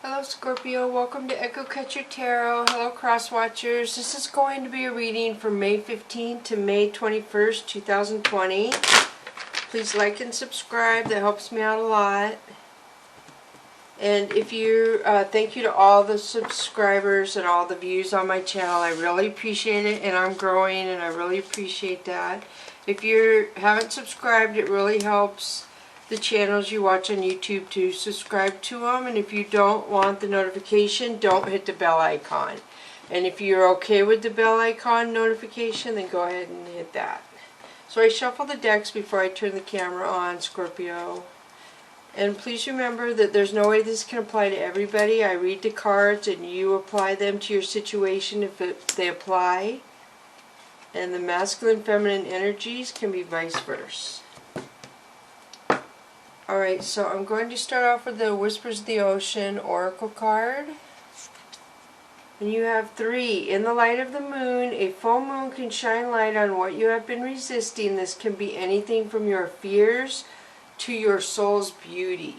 Hello Scorpio, welcome to Echo Catcher Tarot. Hello Cross Watchers. This is going to be a reading from May 15th to May 21st, 2020. Please like and subscribe, that helps me out a lot. And if you, thank you to all the subscribers and all the views on my channel. I really appreciate it, and I'm growing and I really appreciate that. If you haven't subscribed, it really helps the channels you watch on YouTube to subscribe to them. And if you don't want the notification, don't hit the bell icon. And if you're okay with the bell icon notification, then go ahead and hit that. So I shuffle the decks before I turn the camera on, Scorpio. And please remember that there's no way this can apply to everybody. I read the cards and you apply them to your situation if they apply. And the masculine, feminine energies can be vice versa. Alright, so I'm going to start off with the Whispers of the Ocean Oracle card. And you have 3. In the light of the moon, a full moon can shine light on what you have been resisting. This can be anything from your fears to your soul's beauty.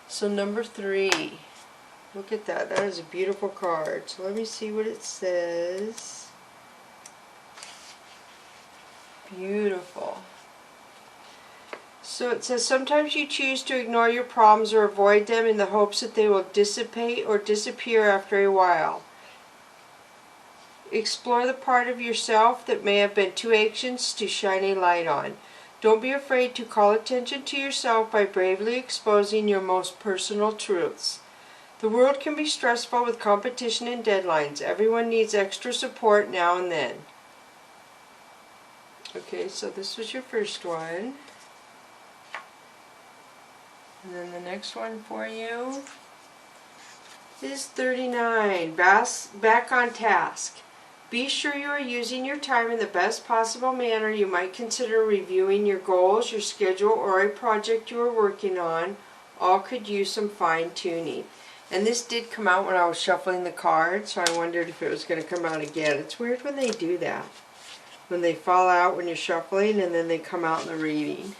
So number 3. Look at that. That is a beautiful card. So let me see what it says. Beautiful. So it says, sometimes you choose to ignore your problems or avoid them in the hopes that they will dissipate or disappear after a while. Explore the part of yourself that may have been too anxious to shine a light on. Don't be afraid to call attention to yourself by bravely exposing your most personal truths. The world can be stressful with competition and deadlines. Everyone needs extra support now and then. Okay, so this was your first one. And then the next one for you is 39, back on task. Be sure you are using your time in the best possible manner. You might consider reviewing your goals, your schedule, or a project you are working on. All could use some fine-tuning. And this did come out when I was shuffling the cards, so I wondered if it was going to come out again. It's weird when they do that. When they fall out when you're shuffling and then they come out in the reading.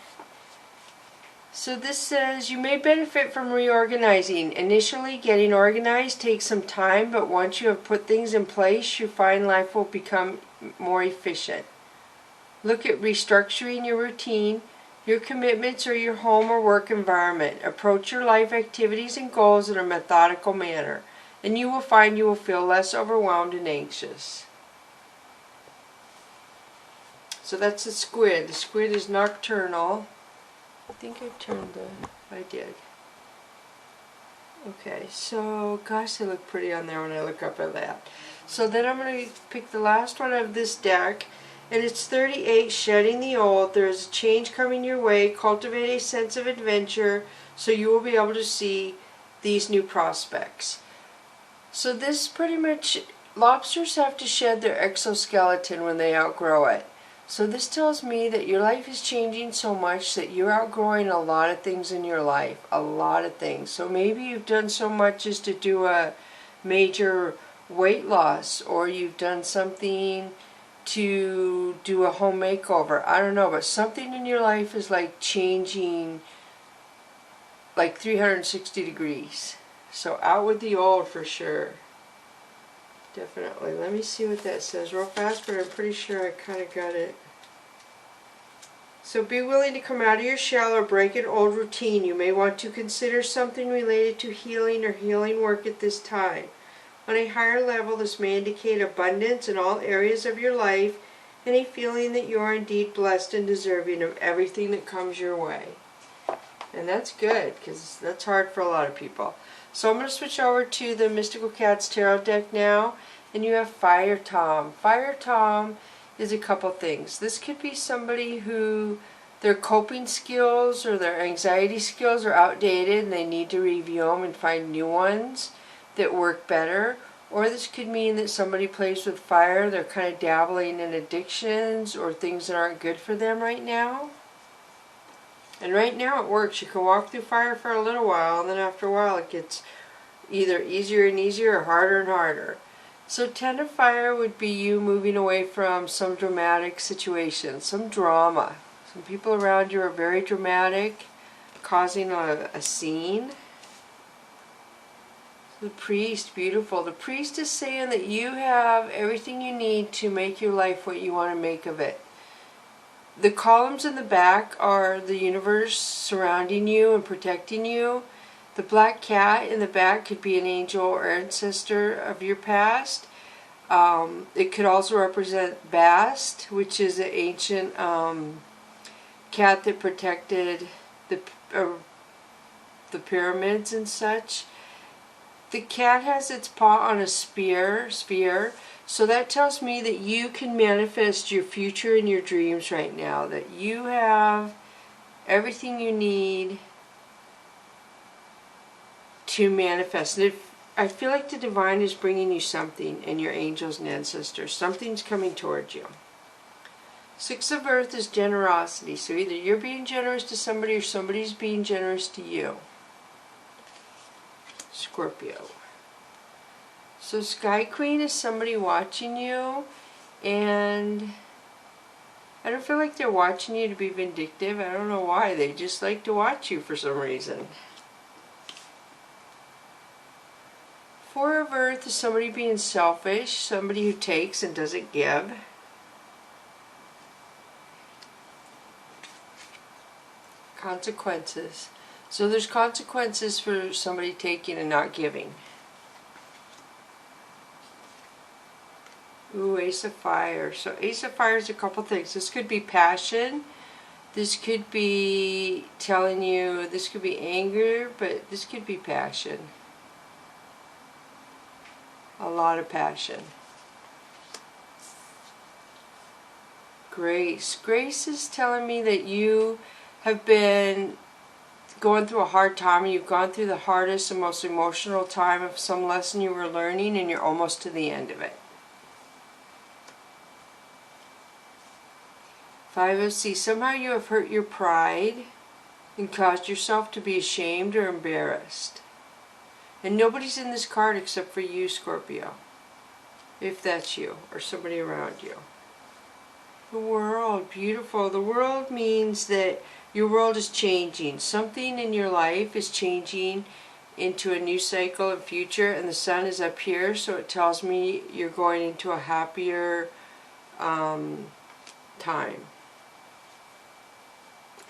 So this says, you may benefit from reorganizing. Initially, getting organized takes some time, but once you have put things in place, you find life will become more efficient. Look at restructuring your routine, your commitments, or your home or work environment. Approach your life activities and goals in a methodical manner, and you will find you will feel less overwhelmed and anxious. So that's the squid. The squid is nocturnal. I think I did. Okay, so gosh, they look pretty on there when I look up at that. So then I'm going to pick the last one of this deck, and it's 38, Shedding the Old. There is a change coming your way. Cultivate a sense of adventure so you will be able to see these new prospects. So this pretty much, lobsters have to shed their exoskeleton when they outgrow it. So this tells me that your life is changing so much that you're outgrowing a lot of things in your life. A lot of things. So maybe you've done so much as to do a major weight loss, or you've done something to do a home makeover. I don't know, but something in your life is like changing like 360 degrees. So out with the old for sure. Definitely. Let me see what that says real fast, but I'm pretty sure I kind of got it. So be willing to come out of your shell or break an old routine. You may want to consider something related to healing or healing work at this time. On a higher level, this may indicate abundance in all areas of your life and a feeling that you are indeed blessed and deserving of everything that comes your way. And that's good, because that's hard for a lot of people. So I'm going to switch over to the Mystical Cats Tarot deck now, and you have Fire Tom. Fire Tom is a couple things. This could be somebody who their coping skills or their anxiety skills are outdated and they need to review them and find new ones that work better. Or this could mean that somebody plays with fire, they're kind of dabbling in addictions or things that aren't good for them right now. And right now it works. You can walk through fire for a little while, and then after a while it gets either easier and easier or harder and harder. So 10 of fire would be you moving away from some dramatic situation, some drama. Some people around you are very dramatic, causing a scene. The priest, beautiful. The priest is saying that you have everything you need to make your life what you want to make of it. The columns in the back are the universe surrounding you and protecting you. The black cat in the back could be an angel or ancestor of your past. It could also represent Bast, which is an ancient cat that protected the pyramids and such. The cat has its paw on a sphere, so that tells me that you can manifest your future and your dreams right now, that you have everything you need to manifest. And I feel like the divine is bringing you something, and your angels and ancestors. Something's coming towards you. Six of Earth is generosity, so either you're being generous to somebody or somebody's being generous to you. Scorpio. So Sky Queen is somebody watching you, and I don't feel like they're watching you to be vindictive. I don't know why. They just like to watch you for some reason. Four of Earth is somebody being selfish, somebody who takes and doesn't give. Consequences. So there's consequences for somebody taking and not giving. Ooh, Ace of Fire. So Ace of Fire is a couple things. This could be passion. This could be telling you, this could be anger, but this could be passion. A lot of passion. Grace. Grace is telling me that you have been going through a hard time, and you've gone through the hardest and most emotional time of some lesson you were learning, and you're almost to the end of it. Five of C. Somehow you have hurt your pride and caused yourself to be ashamed or embarrassed. And nobody's in this card except for you, Scorpio. If that's you or somebody around you. The world, beautiful. The world means that your world is changing. Something in your life is changing into a new cycle and future, and the sun is up here, so it tells me you're going into a happier time.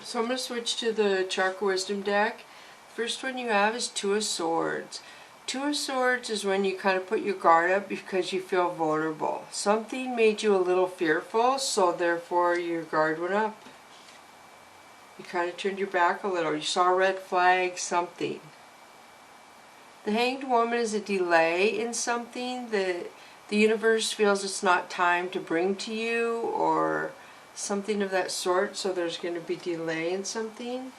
So I'm going to switch to the Chakra Wisdom deck. First one you have is Two of Swords. Two of Swords is when you kind of put your guard up because you feel vulnerable. Something made you a little fearful, so therefore your guard went up. You kind of turned your back a little. You saw a red flag, something. The Hanged Woman is a delay in something that the universe feels it's not time to bring to you, or something of that sort, so there's going to be delay in something.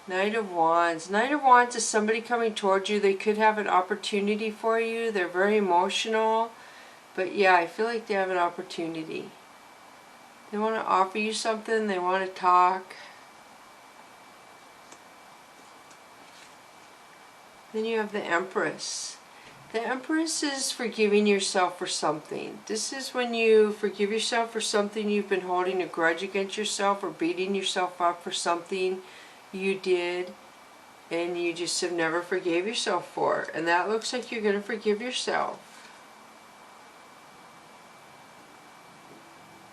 Knight of Wands. Knight of Wands is somebody coming towards you. They could have an opportunity for you. They're very emotional. But yeah, I feel like they have an opportunity. They want to offer you something. They want to talk. Then you have the Empress. The Empress is forgiving yourself for something. This is when you forgive yourself for something you've been holding a grudge against yourself, or beating yourself up for something you did and you just have never forgave yourself for. And that looks like you're going to forgive yourself.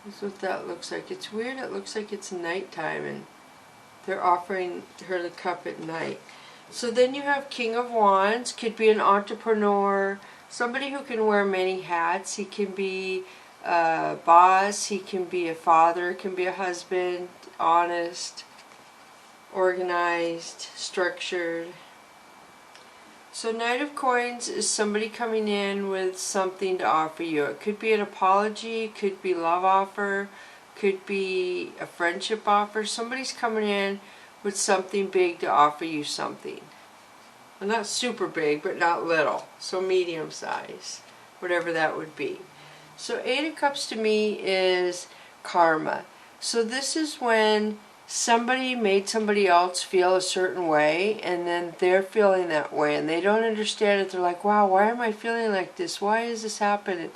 This is what that looks like. It's weird. It looks like it's nighttime and they're offering her the cup at night. So then you have King of Wands. Could be an entrepreneur, somebody who can wear many hats. He can be a boss, he can be a father, can be a husband, honest, organized, structured. So Knight of Coins is somebody coming in with something to offer you. It could be an apology, could be love offer, could be a friendship offer. Somebody's coming in with something big to offer you something. Well, not super big, but not little. So medium size, whatever that would be. So Eight of Cups to me is karma. So this is when somebody made somebody else feel a certain way, and then they're feeling that way, and they don't understand it. They're like, wow, why am I feeling like this? Why is this happening?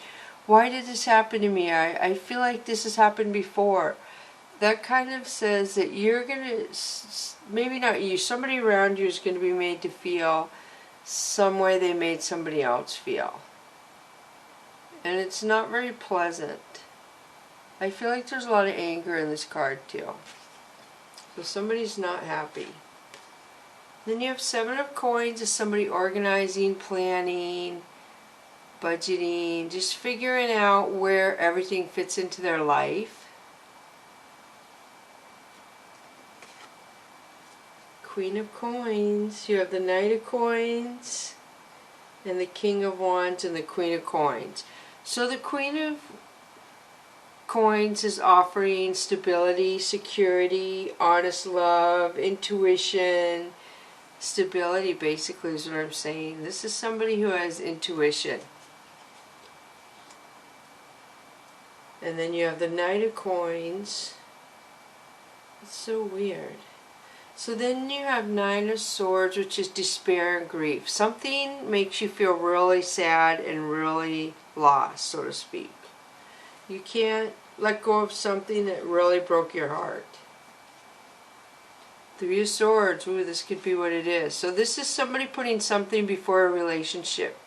Why did this happen to me? I feel like this has happened before. that kind of says that you're going to, maybe not you, somebody around you is going to be made to feel some way they made somebody else feel. And it's not very pleasant. I feel like there's a lot of anger in this card too. So somebody's not happy. Then you have 7 of coins as somebody organizing, planning, budgeting, just figuring out where everything fits into their life. Queen of coins. You have the Knight of coins and the King of wands and the Queen of coins. So the Queen of coins is offering stability, security, honest love, intuition. Stability basically is what I'm saying. This is somebody who has intuition. And then you have the Knight of coins. It's so weird. So then you have 9 of swords, which is despair and grief. Something makes you feel really sad and really lost, so to speak. You can't let go of something that really broke your heart. 3 of swords. Ooh, this could be what it is. So this is somebody putting something before a relationship.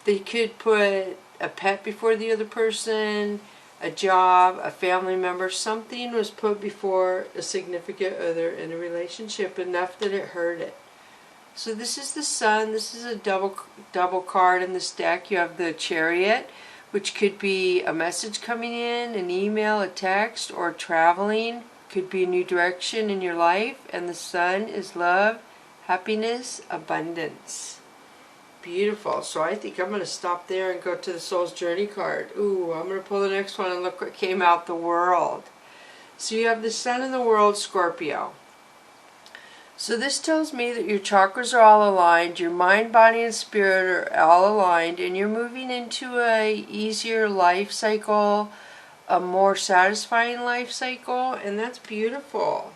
They could put a pet before the other person, a job, a family member. Something was put before a significant other in a relationship enough that it hurt it. So this is the Sun. This is a double card in this deck. You have the Chariot, which could be a message coming in, an email, a text, or traveling. Could be a new direction in your life. And the Sun is love, happiness, abundance. Beautiful. So I think I'm going to stop there and go to the Soul's Journey card. Ooh, I'm going to pull the next one and look what came out, the World. So you have the Sun in the World, Scorpio. So this tells me that your chakras are all aligned, your mind, body, and spirit are all aligned, and you're moving into a easier life cycle, a more satisfying life cycle, and that's beautiful.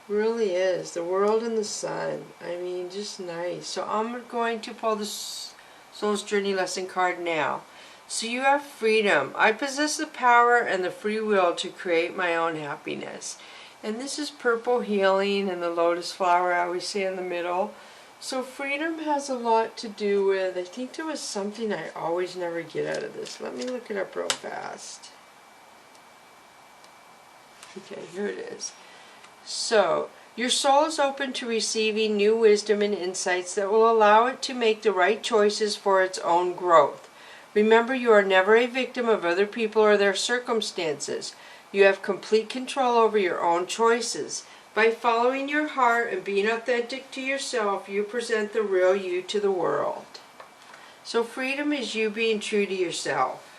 Really is. The World and the Sun. I mean, just nice. So I'm going to pull the Soul's Journey lesson card now. So you have freedom. I possess the power and the free will to create my own happiness. And this is purple healing and the lotus flower I always say in the middle. So freedom has a lot to do with, I think there was something I always never get out of this. Let me look it up real fast. Okay, here it is. So, your soul is open to receiving new wisdom and insights that will allow it to make the right choices for its own growth. Remember, you are never a victim of other people or their circumstances. You have complete control over your own choices. By following your heart and being authentic to yourself, you present the real you to the world. So freedom is you being true to yourself.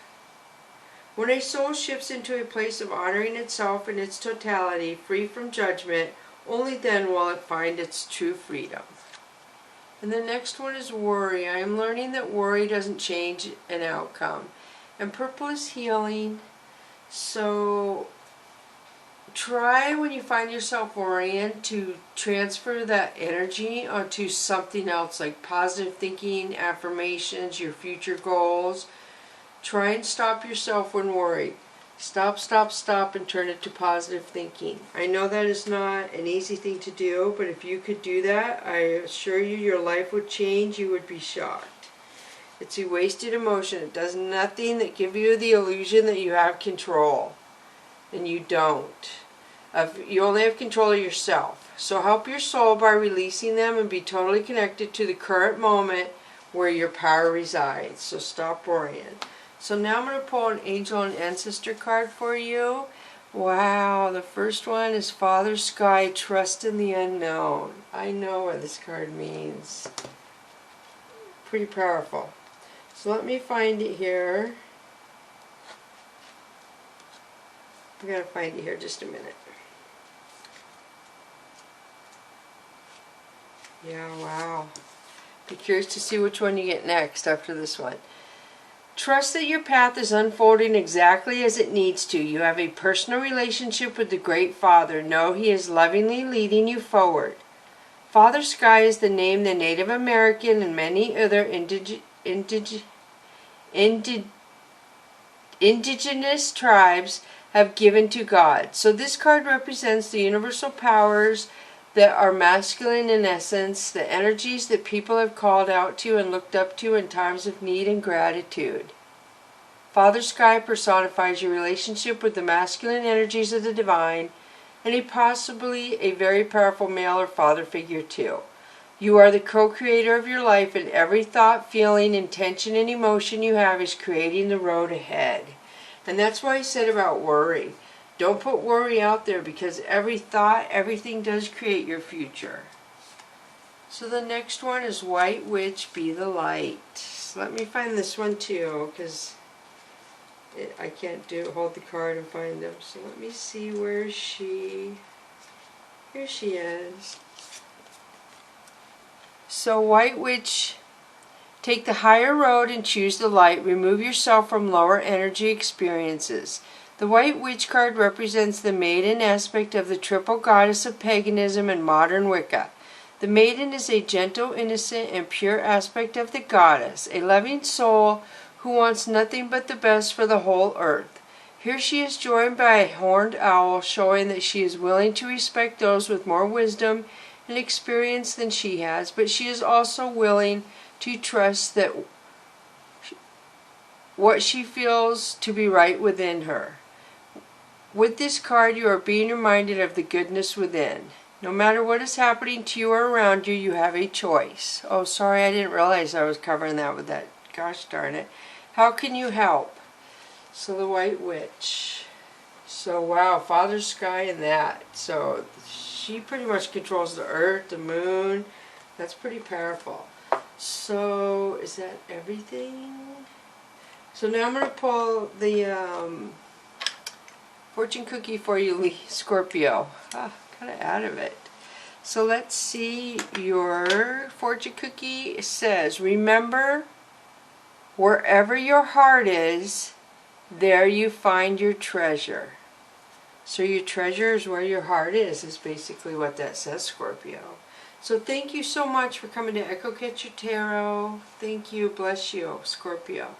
When a soul shifts into a place of honoring itself in its totality, free from judgment, only then will it find its true freedom. And the next one is worry. I am learning that worry doesn't change an outcome. And purple is healing. So try when you find yourself worrying to transfer that energy onto something else, like positive thinking, affirmations, your future goals. Try and stop yourself when worried. Stop, stop, stop, and turn it to positive thinking. I know that is not an easy thing to do, but if you could do that, I assure you your life would change. You would be shocked. It's a wasted emotion. It does nothing that gives you the illusion that you have control. And you don't. You only have control of yourself. So help your soul by releasing them and be totally connected to the current moment where your power resides. So stop worrying. So now I'm going to pull an angel and ancestor card for you. Wow, the first one is Father Sky, trust in the unknown. I know what this card means. Pretty powerful. So let me find it here. I gotta find it here just a minute. Yeah, wow. Be curious to see which one you get next after this one. Trust that your path is unfolding exactly as it needs to. You have a personal relationship with the Great Father. Know He is lovingly leading you forward. Father Sky is the name the Native American and many other indigenous tribes have given to God. So this card represents the universal powers that are masculine in essence, the energies that people have called out to and looked up to in times of need and gratitude. Father Sky personifies your relationship with the masculine energies of the divine, and possibly a very powerful male or father figure too. You are the co-creator of your life, and every thought, feeling, intention, and emotion you have is creating the road ahead. And that's why I said about worry. Don't put worry out there, because every thought, everything does create your future. So the next one is White Witch, Be the Light. So let me find this one too, because I can't hold the card and find them. So let me see, where is she? Here she is. So White Witch, take the higher road and choose the light. Remove yourself from lower energy experiences. The White Witch card represents the maiden aspect of the triple goddess of paganism and modern Wicca. The maiden is a gentle, innocent, and pure aspect of the goddess, a loving soul who wants nothing but the best for the whole earth. Here she is joined by a horned owl, showing that she is willing to respect those with more wisdom and experience than she has, but she is also willing to trust that what she feels to be right within her. With this card, you are being reminded of the goodness within. No matter what is happening to you or around you, you have a choice. Oh, sorry, I didn't realize I was covering that with that. Gosh darn it. How can you help? So the White Witch. So wow, Father Sky and that. So she pretty much controls the earth, the moon. That's pretty powerful. So is that everything? So now I'm going to pull the fortune cookie for you, Scorpio. Kind of out of it. So let's see. Your fortune cookie says, remember, wherever your heart is, there you find your treasure. So your treasure is where your heart is basically what that says, Scorpio. So thank you so much for coming to Echo Catcher Tarot. Thank you. Bless you, Scorpio.